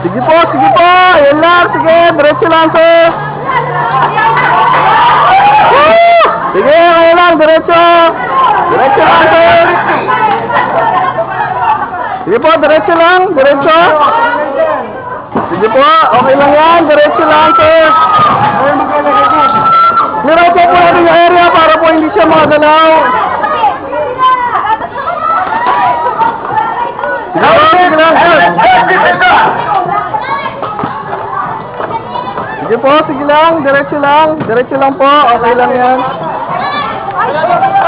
Sige po, sige po. Yan lang, sige. Diretso lang, sir. Sige, yan lang, diretso. Diretso lang, sir. Sige po, diretso lang, diretso. Sige po, okay lang yan, diretso lang, sir. Meron po natin yung area para po hindi siya makagalaw. Sige lang, sir. Sige po, sige lang, diretso lang. Diretso lang po, okay lang yan.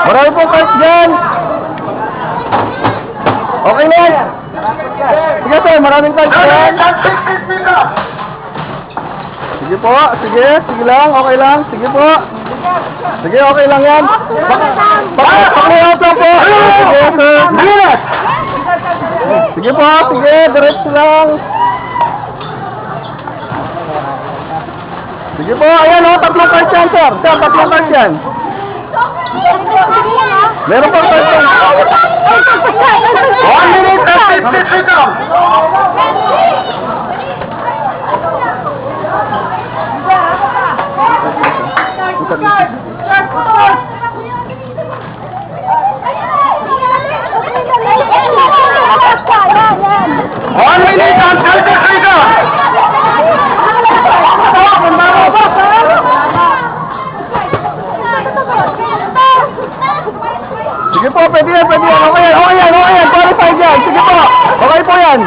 Marami po cars dyan. Okay na yan. Sige sir, maraming cars dyan. Sige po, sige, sige lang, okay lang. Sige po. Sige, okay lang yan. Pakilaot lang po. Sige sir. Sige po, sige, diretso lang. Sige po, ayan o, tatlong cars yan, sir. Sir, tatlong cars yan. Meron po cars yan. 1 minute and 50 seconds. Sige po, pwede yan, pwede yan. Okay yan, okay yan, okay yan. Qualified yan. Sige po, okay po yan.